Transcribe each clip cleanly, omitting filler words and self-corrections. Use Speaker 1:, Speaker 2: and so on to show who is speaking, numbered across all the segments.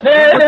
Speaker 1: Well,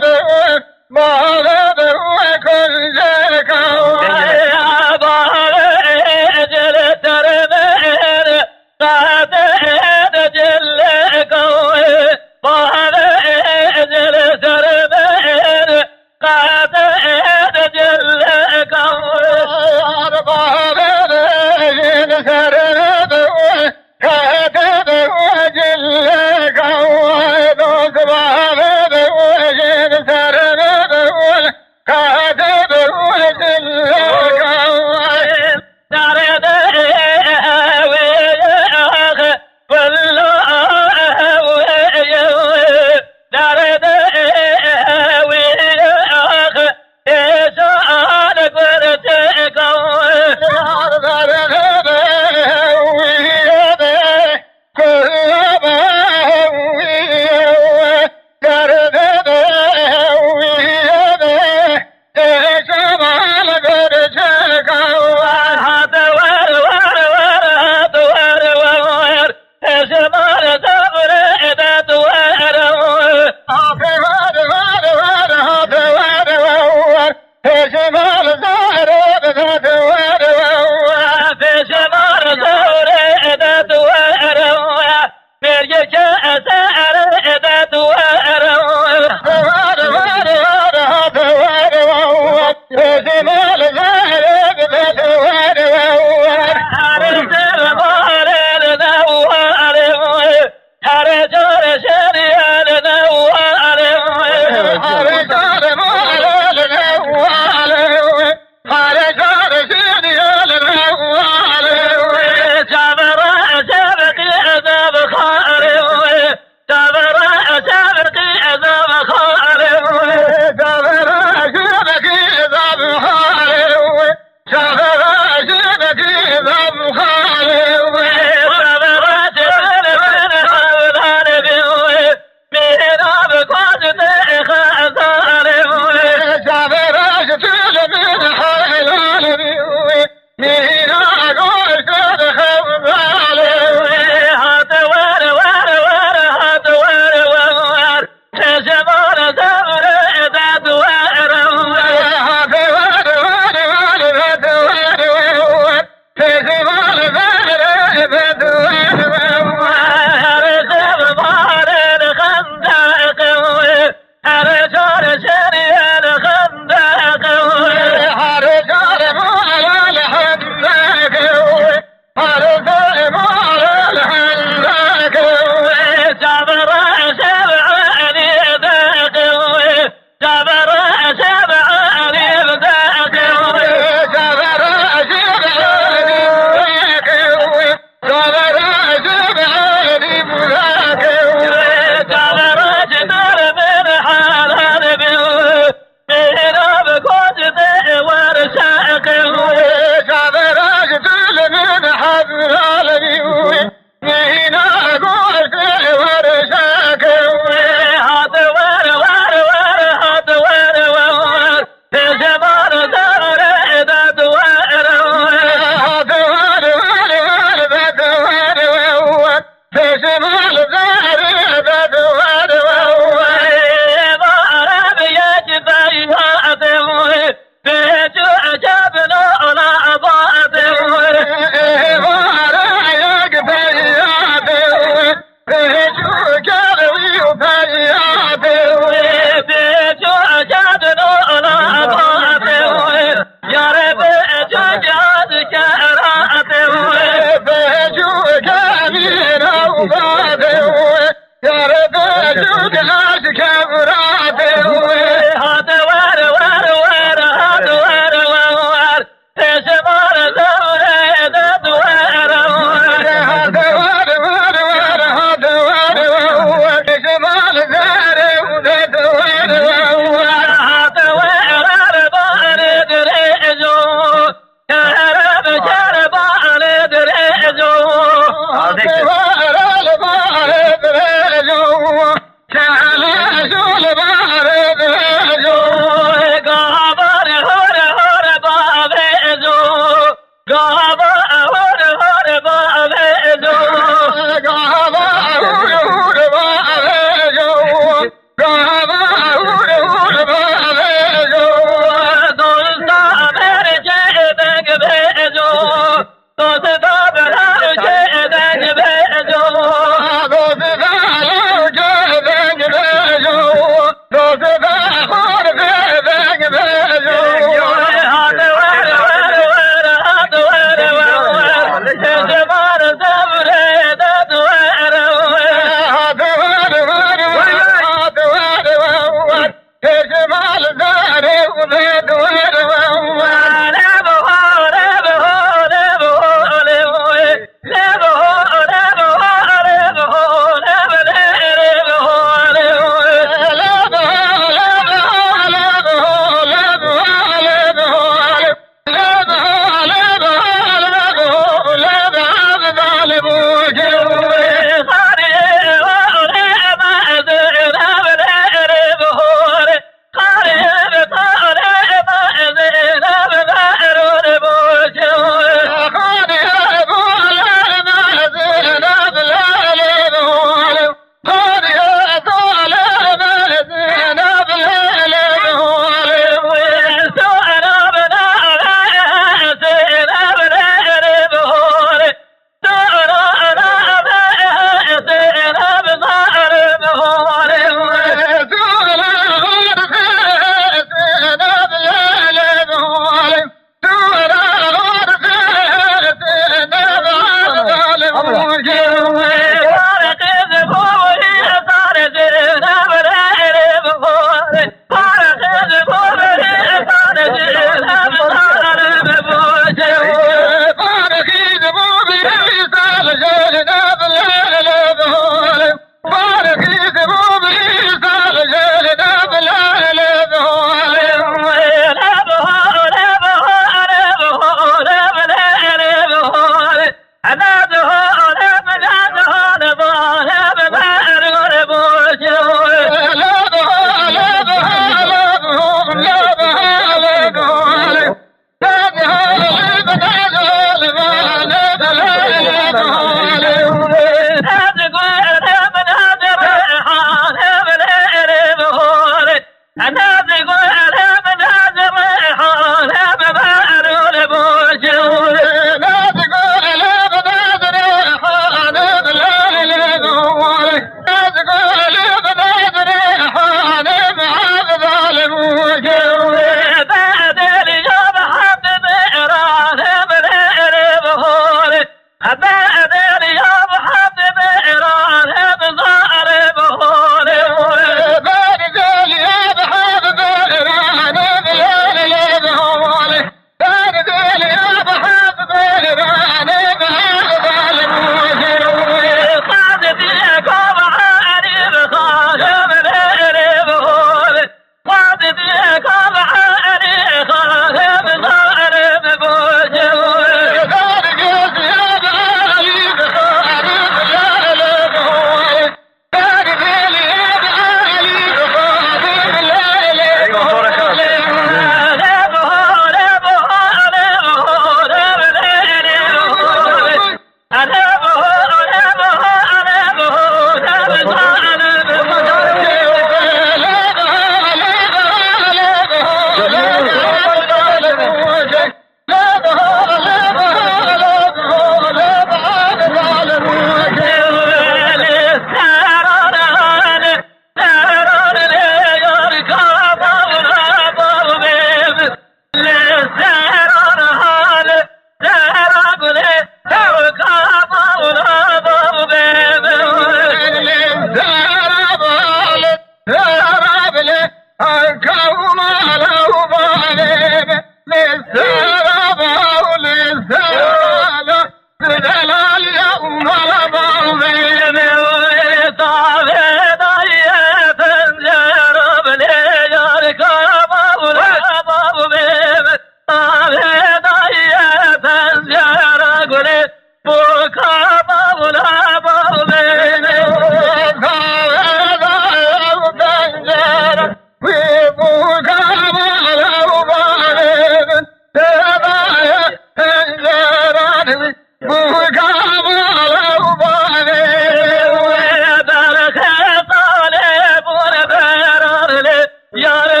Speaker 1: Yar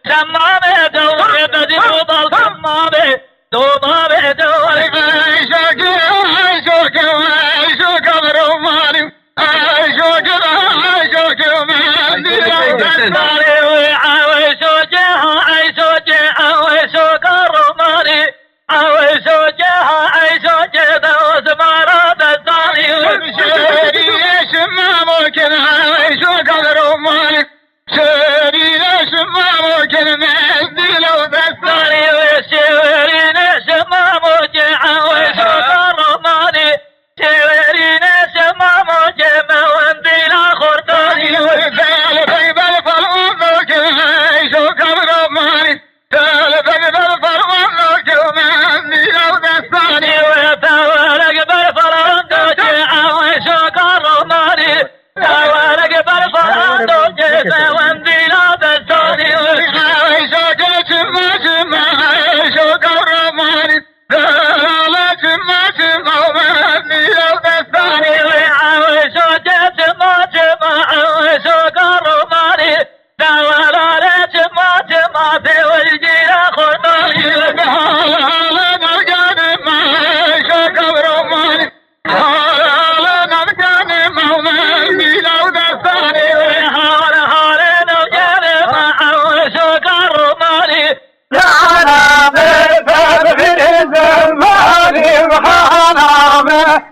Speaker 1: شمامه دور بدي وضل شمامه دوباره دور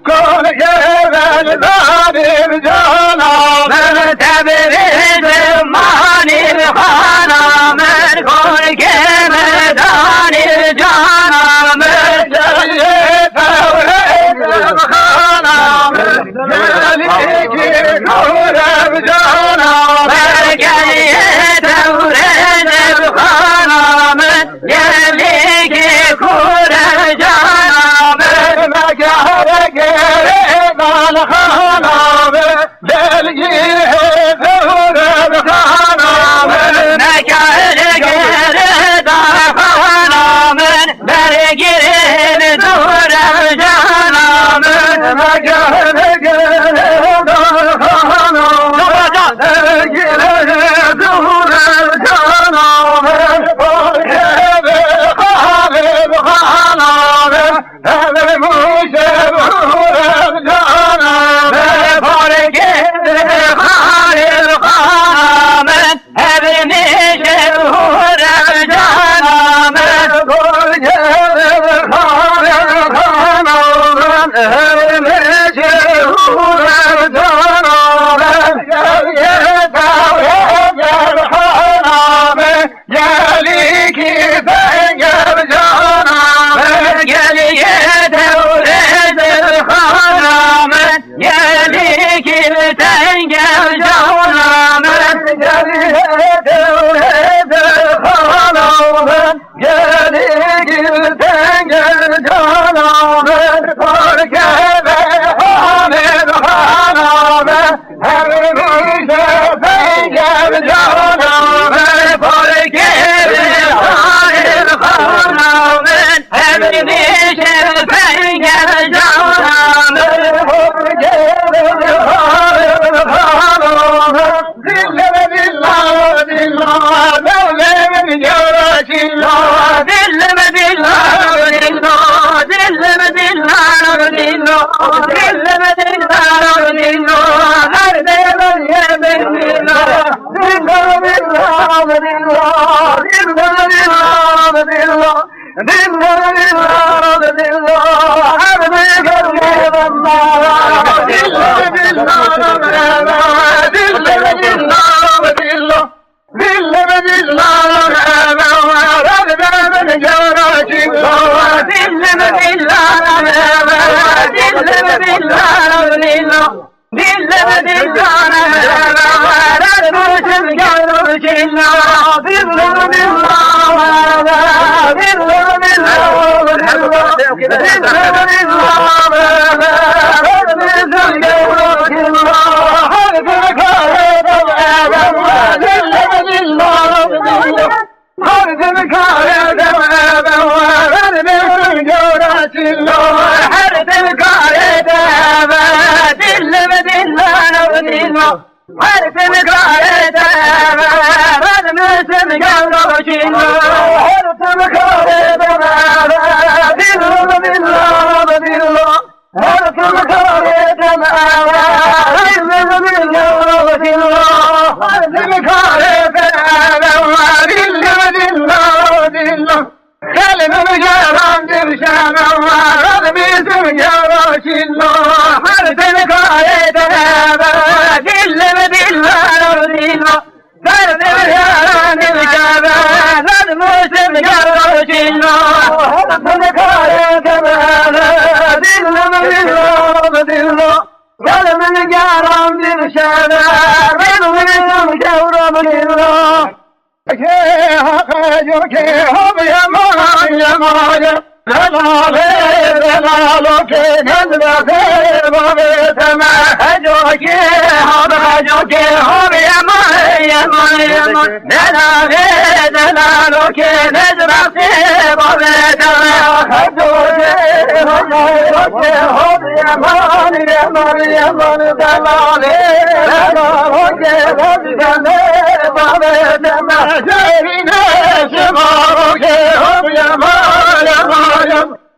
Speaker 1: kul gevel zalim canavar tebrizim manil hanamer kul gevel zalim canavar tebrizim hanamer geliki kurem canavar geliye tebrizim hanamer geliki kurem canavar megare gere dal hanamer geliki kurem canavar megare gere dal hanamer geliki kurem canavar megare gere dal hanamer geliki kurem canavar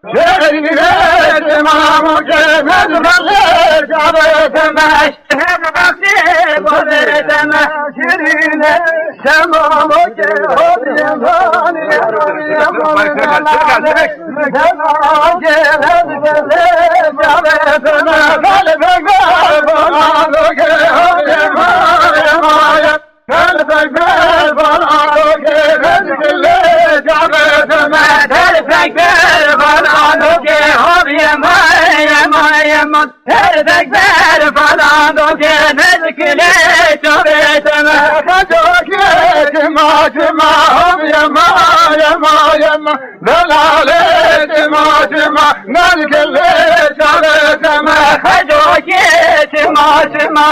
Speaker 2: Gel
Speaker 1: yaman Erbekler falan dokemez kile çöveteme Çok yetim acıma yama yama yama Delaletim acıma Melkele çöveteme Çok yetim acıma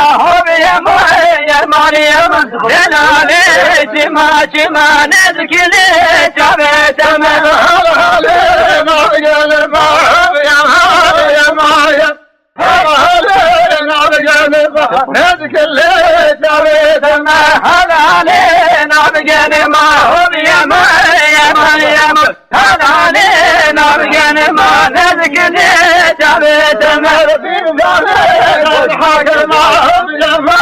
Speaker 1: yama yama yama Delaletim acıma Nezkile çöveteme Halalim ağgelim yama yama yama Halalim ağgelim Nezkile çöveteme Halalim ağgelim yama yama yama Halalim ağgelim Nezkile çöveteme Fincanı hakıma yama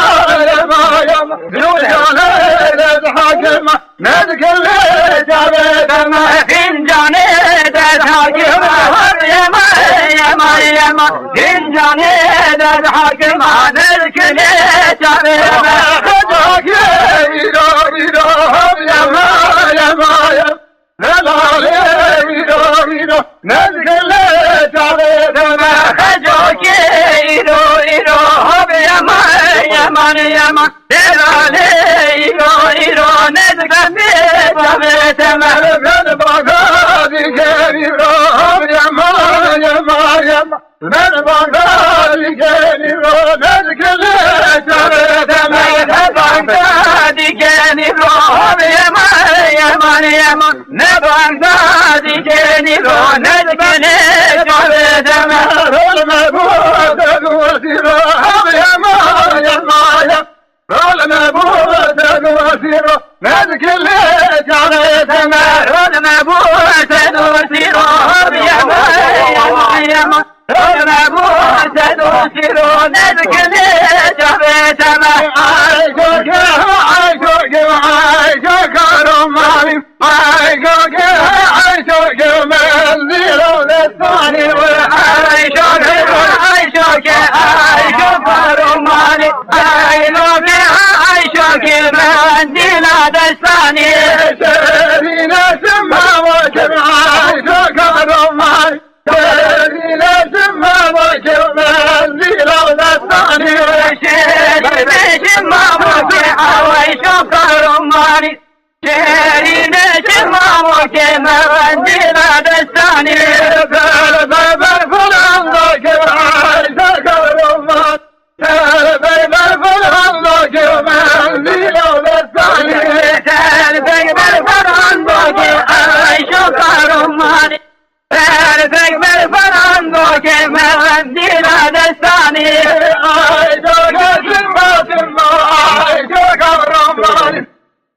Speaker 1: yama yama Fincanı hakıma Nezkile çöveteme Fincanı hakıma yama yama yama Fincanı hakıma Nezkile çöveteme Çok yiro yiro yama yama yama Helale yiro yiro Nezkile çöveteme Çok yiro yiro yama yama yama Helale yiro yiro Nezkile çöveteme Ben baka dikeniyorum yama yama yama Ben baka dikeniyorum Nezkile çöveteme Ben baka dikeniyorum yama yama yama Ne baka dikeniyorum Nezkile çöveteme Ölme bu dönüyorum yama yama yama Ölme bu dönüyorum Nezkile çöveteme Ölme bu dönüyorum yama yama yama Ölme bu dönüyorum Nezkile çöveteme Ay çocuğum ay çocuğum ay çocuğum malim Ay çocuğum ay çocuğum menzil o destani Ay çocuğum ay çocuğum ay çocuğum malim Ay çocuğum ay çocuğum menzil o destani Şerine sımma bakım ay çocuğum malim Şerine sımma bakım menzil o destani Şerine sımma bakım ay çocuğum malim Şerine sımma bakım menzil o destani Beyber falan bakım ay çocuğum malim Beyber falan bakım menzil o destani Beyber falan bakım ay çocuğum malim Beyber falan bakım menzil o destani Ay çocuğum batımma ay çocuğum malim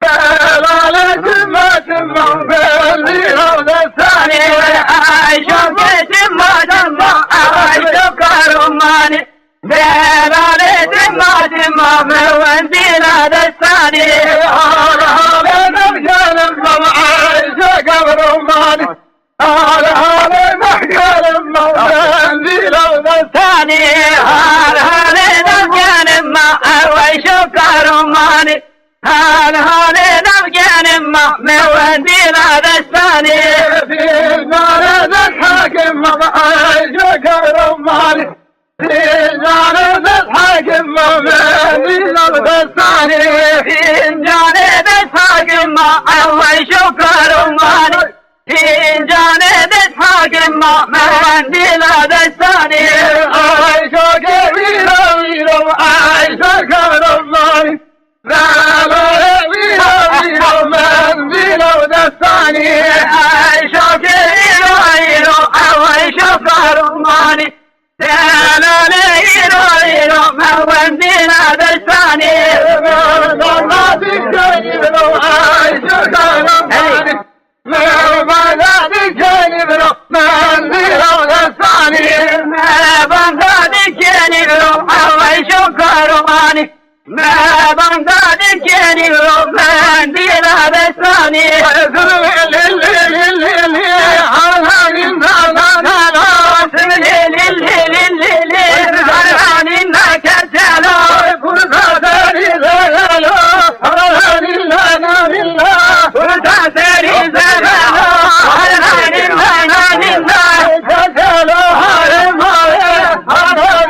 Speaker 1: Belaletim batımma menzil o destani Ay çocuğum batımma ay çocuğum malim Belaletim batımma menzil o destani Ağlarım canım baba ay çocuğum malim Ağlarım canım baba menzil o destani Ağlarım canım baba ay çocuğum malim Ağlarım canım baba menzil o destani Fincanı hakim baba ay çocuğum malim Fincanı hakim baba menzil o destani Fincanı hakim baba ay çocuğum malim Fincanı hakim baba menzil o destani Ay çocuğum yiro ay çocuğum malim Lale yiro menzil o destani Ay çocuğum yiro ay çocuğum malim Lale yiro menzil o destani Bana dikeniyorum ay çocuğum malim Bana dikeniyorum menzil o destani Bana dikeniyorum ay çocuğum malim Bana dikeniyorum menzil o destani Hallelujah.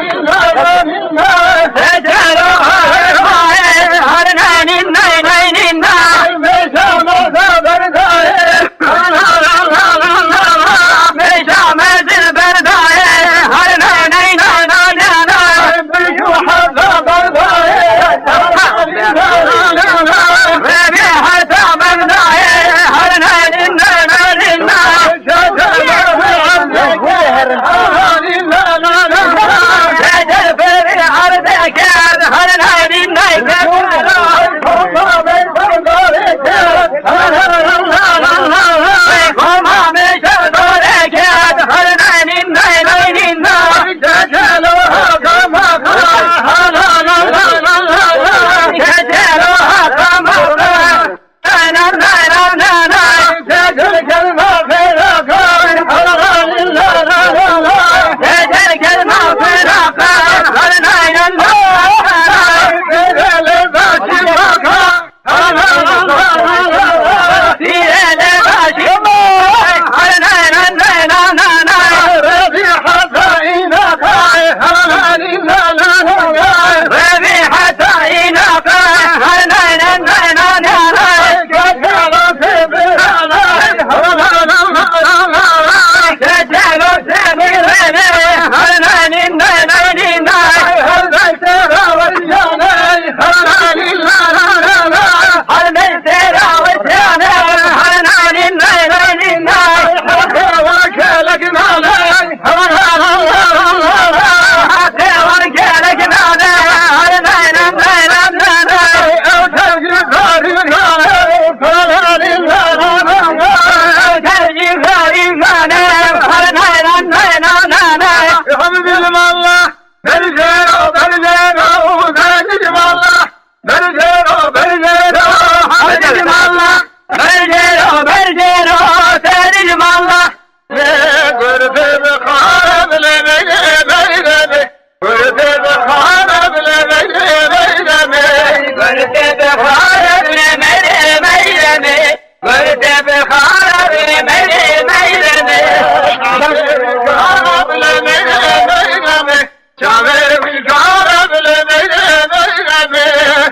Speaker 1: Çave vilkara bile meyle meylemi.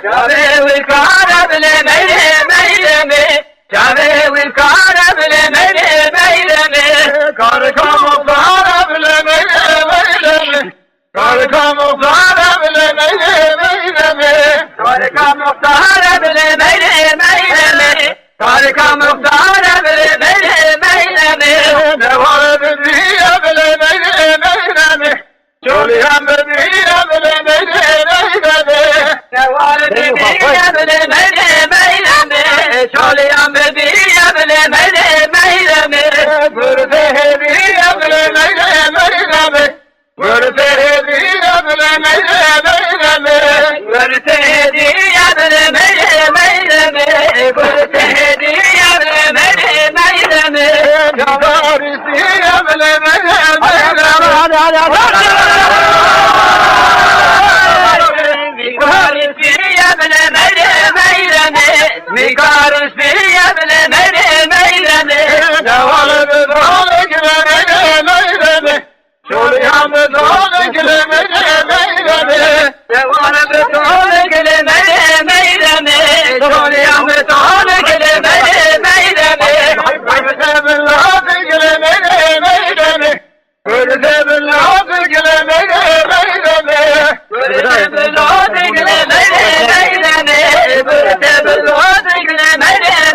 Speaker 1: Çave vilkara bile meyle meylemi. Çave vilkara bile meyle meylemi. Karı kamuklara bile meyle meylemi. Karı kamuklara bile meyle meylemi. Karı kamuklara bile meyle meylemi. Karı kamuklara bile meyle meylemi. Ne var dünya bile meyle meylemi. Çoluyam dünya bile meyle meylemi. Ne var dünya bile meyle meylemi. Çoluyam dünya bile meyle meylemi. Gürse hediye bile meyle meylemi. Gürse hediye bile meyle meylemi. Gürse hediye bile meyle meylemi. Gürse hediye bile meyle meylemi. Yavlar istiye bile meyle meylemi. Mikar istiye bile meyle meylemi. Mikar istiye bile meyle meylemi. Yavlar istiye bile meyle meylemi. Çoluyam dolu gülümüne meylemi. Devanım dolu gülümüne meylemi. Çoluyam dolu gülümüne meylemi. Gürse billah gülümüne meylemi. Gürse billah gülümüne meylemi. Gürse billah gülümüne meylemi. Gürse billah gülümüne meylemi.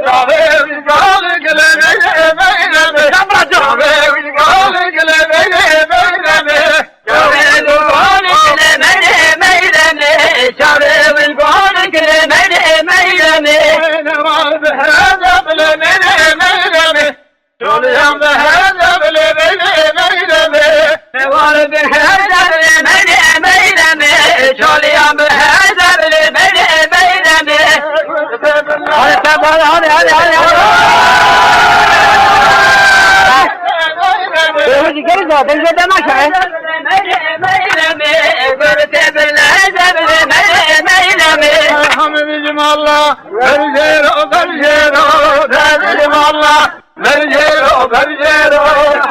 Speaker 1: Çave billah gülümüne meylemi. Çave billah gülümüne meylemi. Çave billah gülümüne meylemi. Ne var behede bile meyle meylemi. Çoluyam behede bile meyle meylemi. Ne var behede bile meyle meylemi. Çoluyam behede bile meyle meylemi.
Speaker 2: Hadi gelin de ben de aşağı.
Speaker 1: Hamdülillah Allah, vercero, vercero, vercero Allah, vercero, vercero,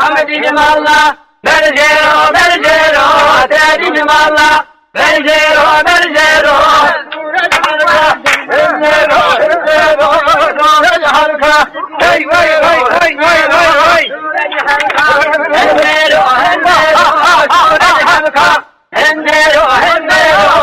Speaker 1: Hamdülillah Allah, vercero, vercero, vercero Allah, vercero, vercero, vercero, vercero, harika, hey, hey, hey, hey, hey, hey, vercero, harika, Hendero, hendero,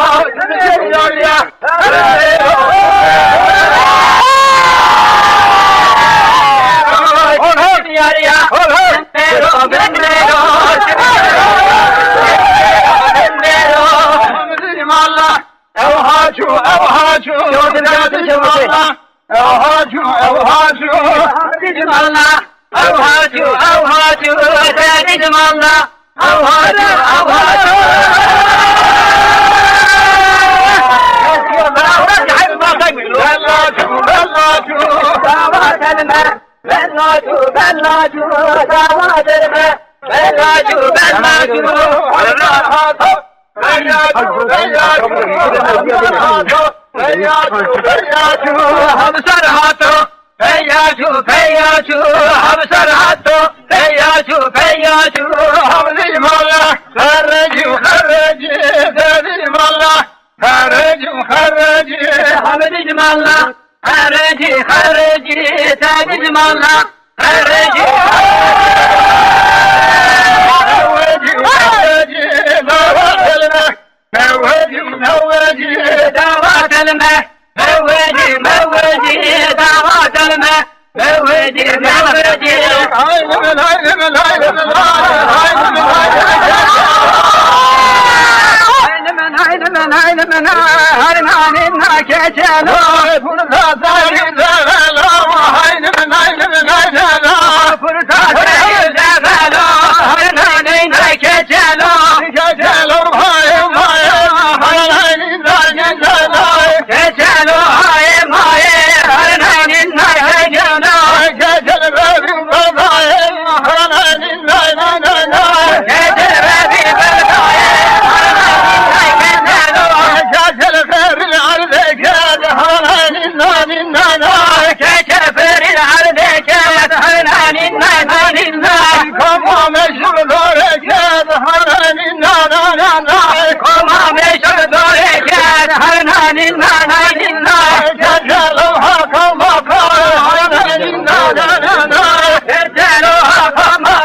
Speaker 1: hanin na na na na. Koma meşhur döreken hanin na na na. Gecelo hakama hanin na na na. Gecelo hakama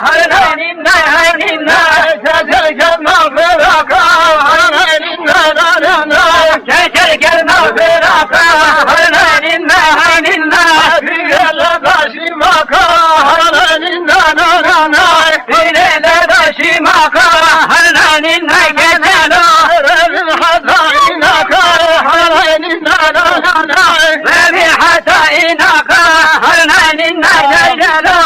Speaker 1: hanin na na. Gecel gelme feraka hanin na na na. Gecel gelme feraka hanin na na. Pirele taşımaka hanin na na na. Pirele taşımaka hanin na gecelo. Revin hatayinaka hanin na na na. Revin hatayinaka hanin na gecelo.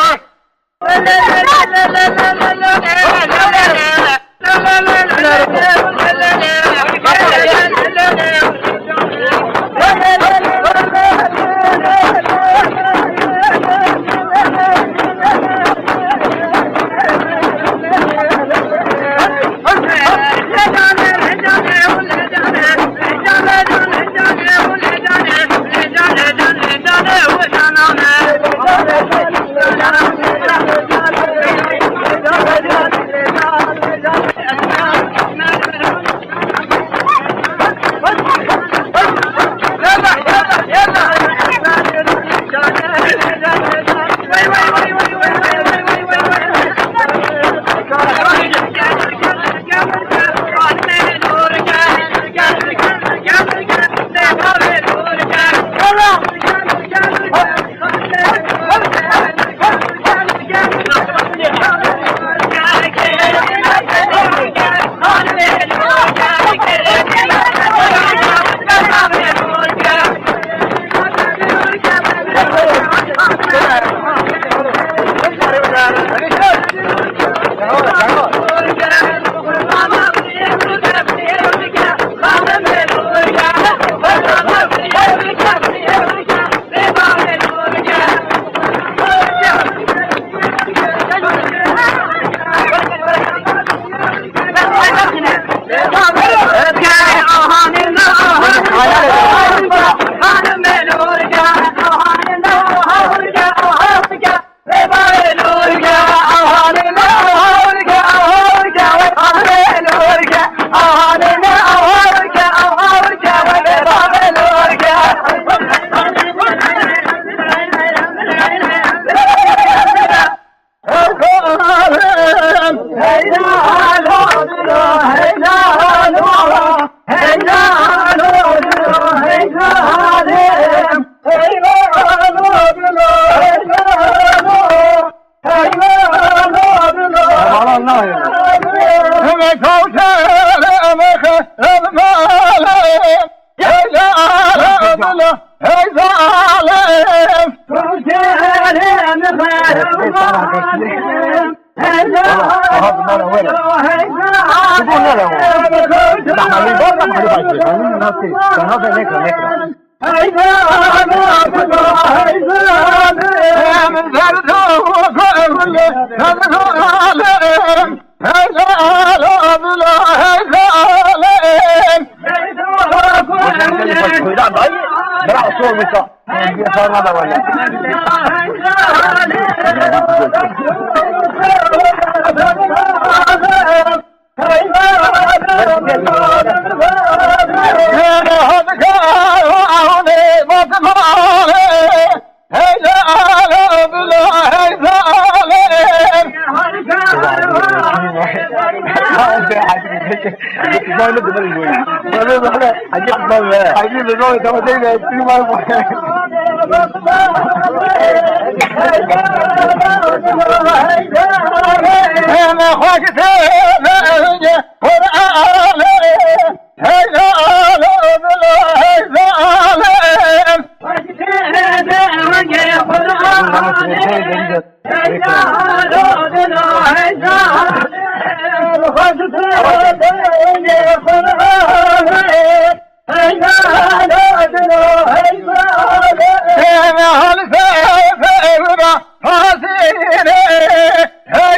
Speaker 1: Hey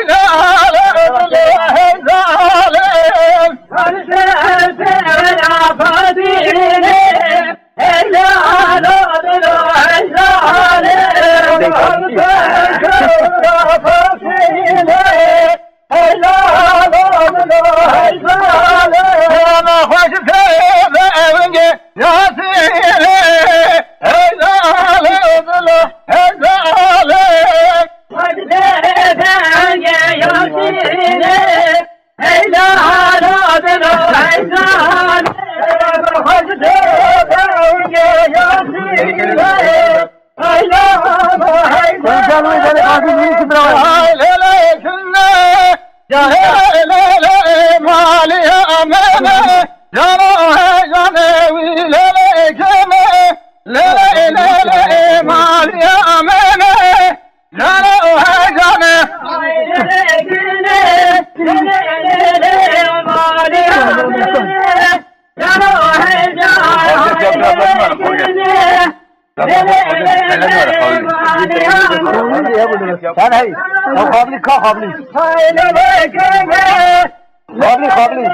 Speaker 1: Ya le le mali amene Jano hai jane vi le le keme Le le mali amene Jano hai jane mali amene Jano hai jane
Speaker 2: Sen hey, kabli ka kabli. Kabli kabli.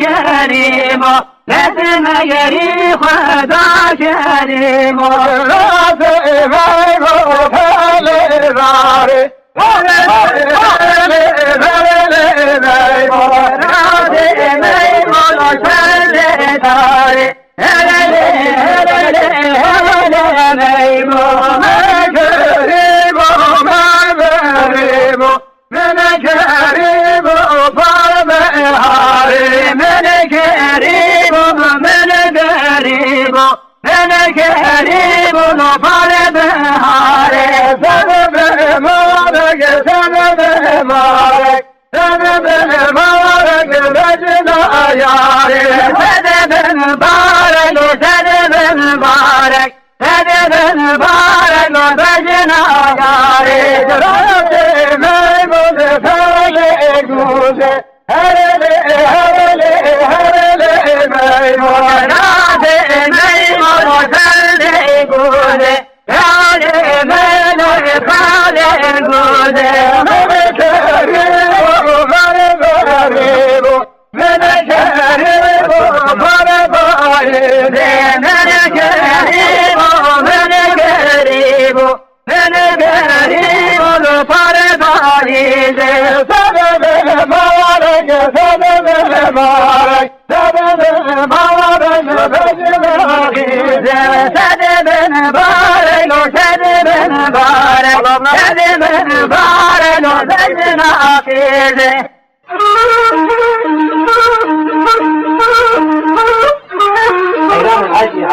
Speaker 1: كريم لازم يري خدا كريم لازم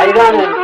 Speaker 2: hayranım.